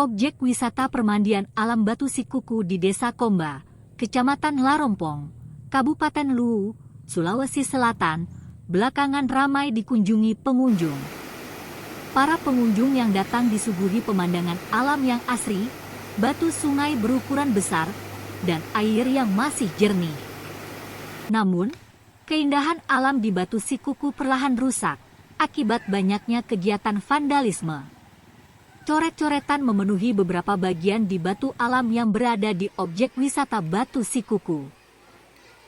Objek wisata permandian alam Batu Sikuku di Desa Komba, Kecamatan Larompong, Kabupaten Luwu, Sulawesi Selatan, belakangan ramai dikunjungi pengunjung. Para pengunjung yang datang disuguhi pemandangan alam yang asri, batu sungai berukuran besar, dan air yang masih jernih. Namun, keindahan alam di Batu Sikuku perlahan rusak akibat banyaknya kegiatan vandalisme. Coret-coretan memenuhi beberapa bagian di batu alam yang berada di objek wisata Batu Sikuku.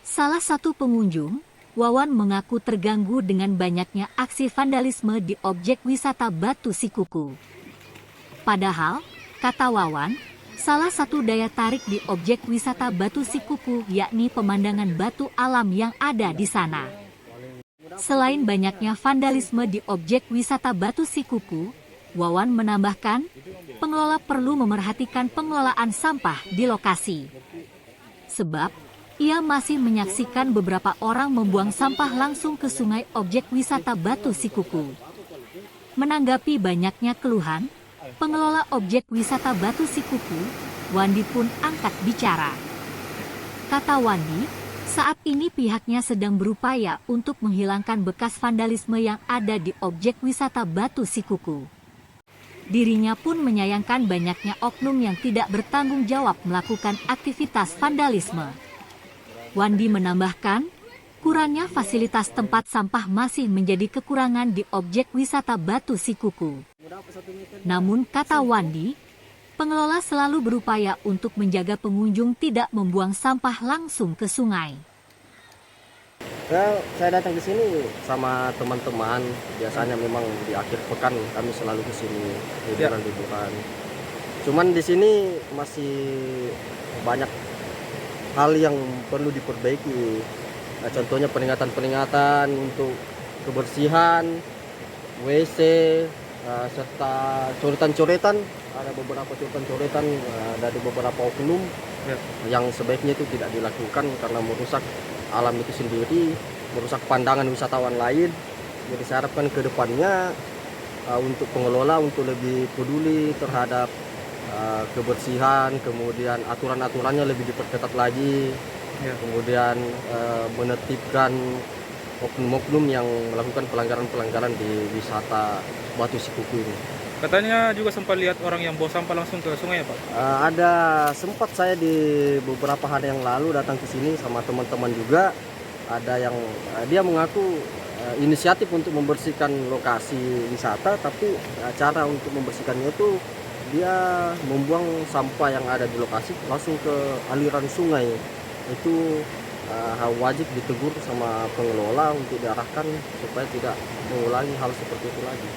Salah satu pengunjung, Wawan, mengaku terganggu dengan banyaknya aksi vandalisme di objek wisata Batu Sikuku. Padahal, kata Wawan, salah satu daya tarik di objek wisata Batu Sikuku yakni pemandangan batu alam yang ada di sana. Selain banyaknya vandalisme di objek wisata Batu Sikuku, Wawan menambahkan, pengelola perlu memerhatikan pengelolaan sampah di lokasi. Sebab, ia masih menyaksikan beberapa orang membuang sampah langsung ke sungai objek wisata Batu Sikuku. Menanggapi banyaknya keluhan, pengelola objek wisata Batu Sikuku, Wandi pun angkat bicara. Kata Wandi, saat ini pihaknya sedang berupaya untuk menghilangkan bekas vandalisme yang ada di objek wisata Batu Sikuku. Dirinya pun menyayangkan banyaknya oknum yang tidak bertanggung jawab melakukan aktivitas vandalisme. Wandi menambahkan, kurangnya fasilitas tempat sampah masih menjadi kekurangan di objek wisata Batu Sikuku. Namun kata Wandi, pengelola selalu berupaya untuk menjaga pengunjung tidak membuang sampah langsung ke sungai. Saya datang ke sini sama teman-teman, biasanya memang di akhir pekan kami selalu ke sini liburan-liburan. Cuman di sini masih banyak hal yang perlu diperbaiki. Nah, contohnya peringatan-peringatan untuk kebersihan, WC, serta coretan-coretan. Ada beberapa coretan-coretan dari beberapa oknum yang sebaiknya itu tidak dilakukan karena merusak alam itu sendiri, merusak pandangan wisatawan lain. Jadi saya harapkan ke depannya untuk pengelola untuk lebih peduli terhadap kebersihan, kemudian aturan-aturannya lebih diperketat lagi, kemudian menertibkan oknum-oknum yang melakukan pelanggaran-pelanggaran di wisata Batu Sikuku ini. Katanya juga sempat lihat orang yang bawa sampah langsung ke sungai ya Pak? Ada sempat saya di beberapa hari yang lalu datang ke sini sama teman-teman juga. Ada yang dia mengaku inisiatif untuk membersihkan lokasi wisata, tapi cara untuk membersihkannya itu dia membuang sampah yang ada di lokasi langsung ke aliran sungai. Itu wajib ditegur sama pengelola untuk diarahkan supaya tidak mengulangi hal seperti itu lagi.